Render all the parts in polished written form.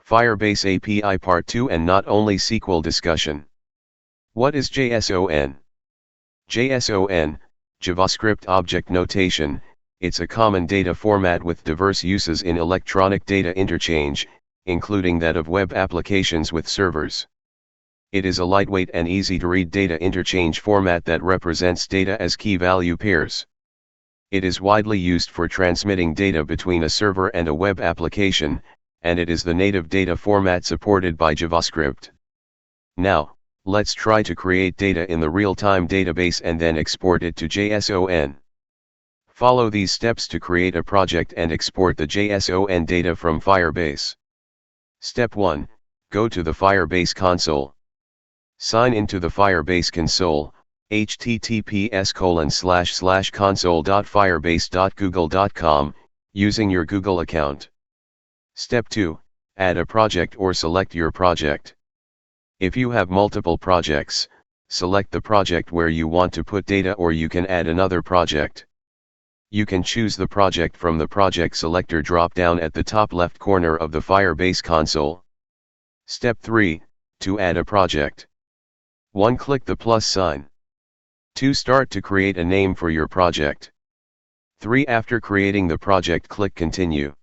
Firebase API Part 2 and not only SQL discussion. What is JSON? JSON, JavaScript Object Notation, it's a common data format with diverse uses in electronic data interchange, including that of web applications with servers. It is a lightweight and easy-to-read data interchange format that represents data as key-value pairs. It is widely used for transmitting data between a server and a web application, and it is the native data format supported by JavaScript. Now, let's try to create data in the real-time database and then export it to JSON. Follow these steps to create a project and export the JSON data from Firebase. Step 1, go to the Firebase Console. Sign into the Firebase Console, https://console.firebase.google.com, using your Google account. Step 2, add a project or select your project. If you have multiple projects, select the project where you want to put data, or you can add another project. You can choose the project from the project selector drop-down at the top left corner of the Firebase Console. Step 3, to add a project. 1. Click the plus sign. 2. Start to create a name for your project. 3. After creating the project, click Continue.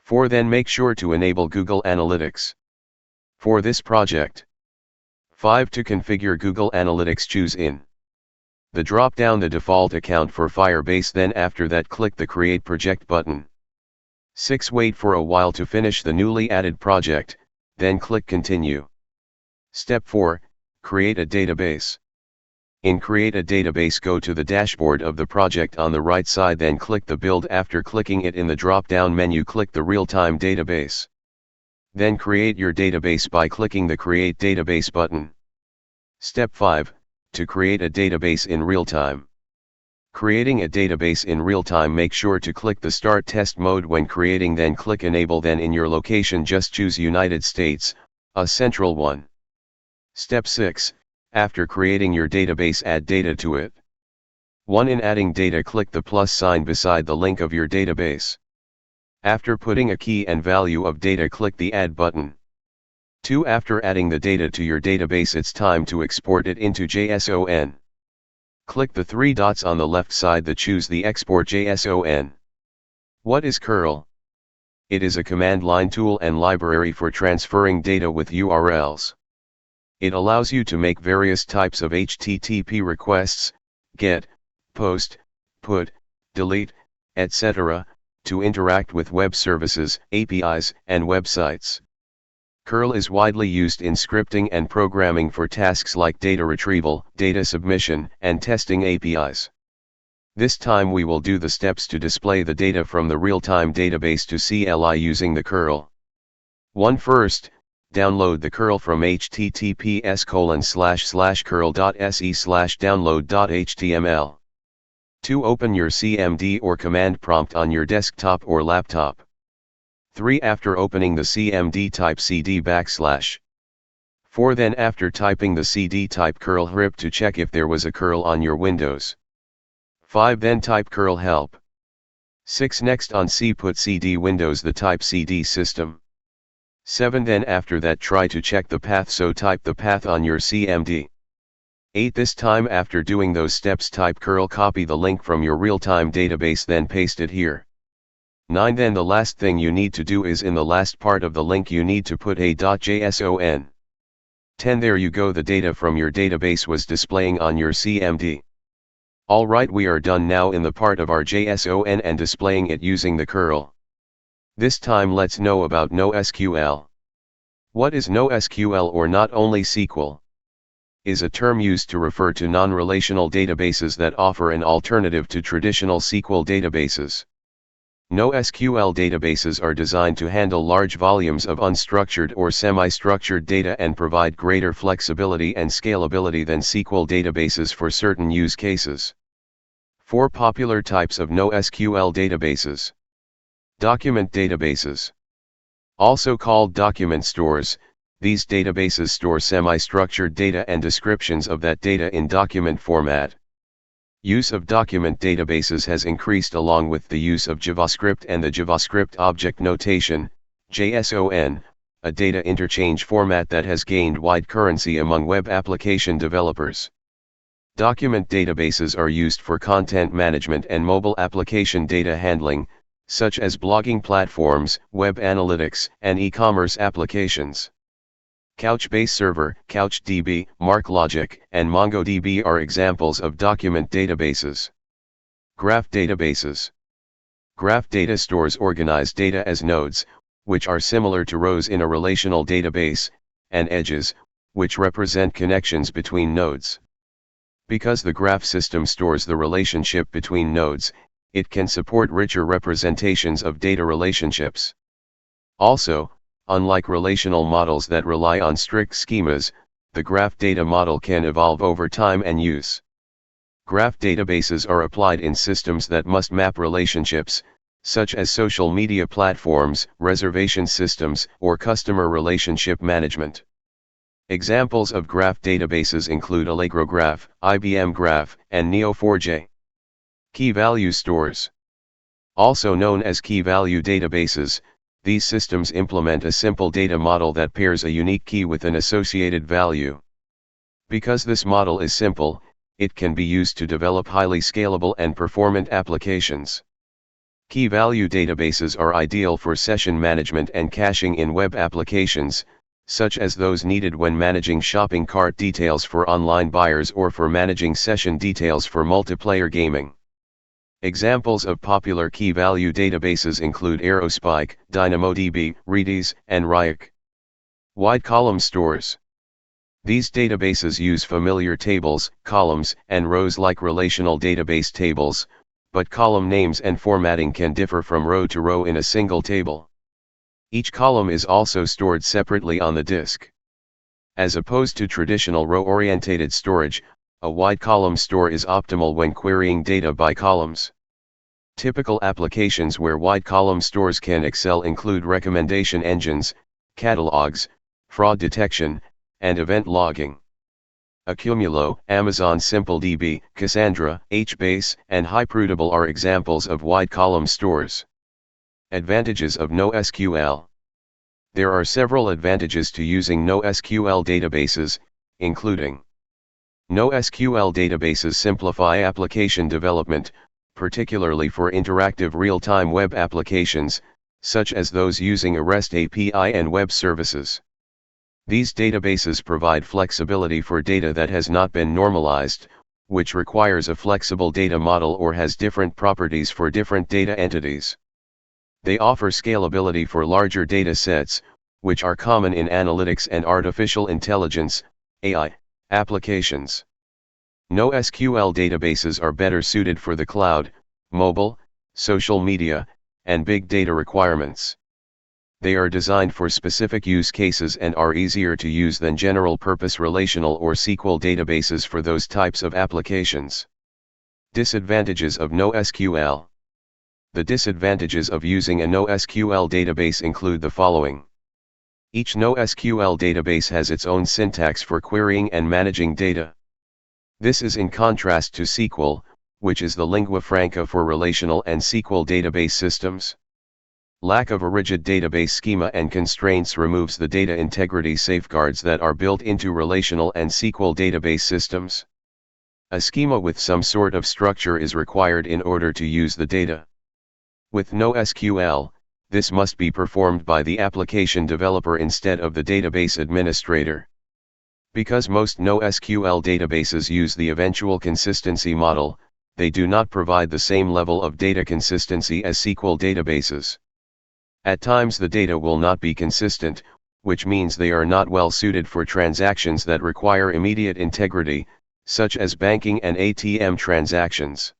4. Then make sure to enable Google Analytics for this project. 5. To configure Google Analytics, choose in the drop-down the default account for Firebase, then after that click the Create Project button. 6. Wait for a while to finish the newly added project, then click Continue. Step 4, create a database. In Create a Database, go to the dashboard of the project on the right side, then click the Build. After clicking it in the drop-down menu, click the Real-Time Database. Then create your database by clicking the Create Database button. Step 5, to create a database in real time. Creating a database in real time, make sure to click the Start Test Mode when creating, then click Enable. Then in your location just choose United States, a central one. Step 6, after creating your database, add data to it. 1. In adding data, click the plus sign beside the link of your database. After putting a key and value of data, click the Add button. 2. After adding the data to your database, it's time to export it into JSON. Click the 3 dots on the left side that choose the Export JSON. What is curl? It is a command line tool and library for transferring data with URLs. It allows you to make various types of HTTP requests, get, post, put, delete, etc., to interact with web services, APIs, and websites. Curl is widely used in scripting and programming for tasks like data retrieval, data submission, and testing APIs. This time we will do the steps to display the data from the real-time database to CLI using the curl. 1. First, download the curl from https://curl.se/download.html. 2. Open your CMD or command prompt on your desktop or laptop. 3. After opening the CMD, type cd \. 4. Then after typing the cd, type curl grep to check if there was a curl on your Windows. 5. Then type curl help. 6. Next on C, put cd Windows, the type cd system. 7. Then after that try to check the path, so type the path on your CMD. 8. This time after doing those steps, type curl, copy the link from your real-time database, then paste it here. 9. Then the last thing you need to do is in the last part of the link you need to put a.json. 10. There you go, the data from your database was displaying on your CMD. Alright, we are done now in the part of our JSON and displaying it using the curl. This time let's know about NoSQL. What is NoSQL, or not only SQL? Is a term used to refer to non-relational databases that offer an alternative to traditional SQL databases. NoSQL databases are designed to handle large volumes of unstructured or semi-structured data and provide greater flexibility and scalability than SQL databases for certain use cases. 4 popular types of NoSQL databases. Document databases. Also called document stores, these databases store semi-structured data and descriptions of that data in document format. Use of document databases has increased along with the use of JavaScript and the JavaScript Object Notation, JSON, a data interchange format that has gained wide currency among web application developers. Document databases are used for content management and mobile application data handling, such as blogging platforms, web analytics, and e-commerce applications. Couchbase Server, CouchDB, MarkLogic, and MongoDB are examples of document databases. Graph databases. Graph data stores organize data as nodes, which are similar to rows in a relational database, and edges, which represent connections between nodes. Because the graph system stores the relationship between nodes, it can support richer representations of data relationships. Also, unlike relational models that rely on strict schemas, the graph data model can evolve over time and use. Graph databases are applied in systems that must map relationships, such as social media platforms, reservation systems, or customer relationship management. Examples of graph databases include Allegro Graph, IBM Graph, and Neo4j. Key value stores. Also known as key value databases, these systems implement a simple data model that pairs a unique key with an associated value. Because this model is simple, it can be used to develop highly scalable and performant applications. Key value databases are ideal for session management and caching in web applications, such as those needed when managing shopping cart details for online buyers or for managing session details for multiplayer gaming. Examples of popular key value databases include Aerospike, DynamoDB, Redis, and Ryuk. Wide column stores. These databases use familiar tables, columns, and rows like relational database tables, but column names and formatting can differ from row to row in a single table. Each column is also stored separately on the disk. As opposed to traditional row-orientated storage, a wide column store is optimal when querying data by columns. Typical applications where wide column stores can excel include recommendation engines, catalogs, fraud detection, and event logging. Accumulo, Amazon SimpleDB, Cassandra, HBase, and Hypermutable are examples of wide column stores. Advantages of NoSQL. There are several advantages to using NoSQL databases, including: NoSQL databases simplify application development, particularly for interactive real-time web applications, such as those using a REST API and web services. These databases provide flexibility for data that has not been normalized, which requires a flexible data model or has different properties for different data entities. They offer scalability for larger data sets, which are common in analytics and artificial intelligence (AI) applications. NoSQL databases are better suited for the cloud, mobile, social media, and big data requirements. They are designed for specific use cases and are easier to use than general-purpose relational or SQL databases for those types of applications. Disadvantages of NoSQL. The disadvantages of using a NoSQL database include the following. Each NoSQL database has its own syntax for querying and managing data. This is in contrast to SQL, which is the lingua franca for relational and SQL database systems. Lack of a rigid database schema and constraints removes the data integrity safeguards that are built into relational and SQL database systems. A schema with some sort of structure is required in order to use the data. With NoSQL, this must be performed by the application developer instead of the database administrator. Because most NoSQL databases use the eventual consistency model, they do not provide the same level of data consistency as SQL databases. At times the data will not be consistent, which means they are not well suited for transactions that require immediate integrity, such as banking and ATM transactions.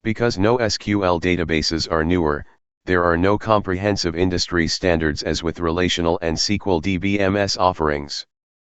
Because NoSQL databases are newer, there are no comprehensive industry standards as with relational and SQL DBMS offerings.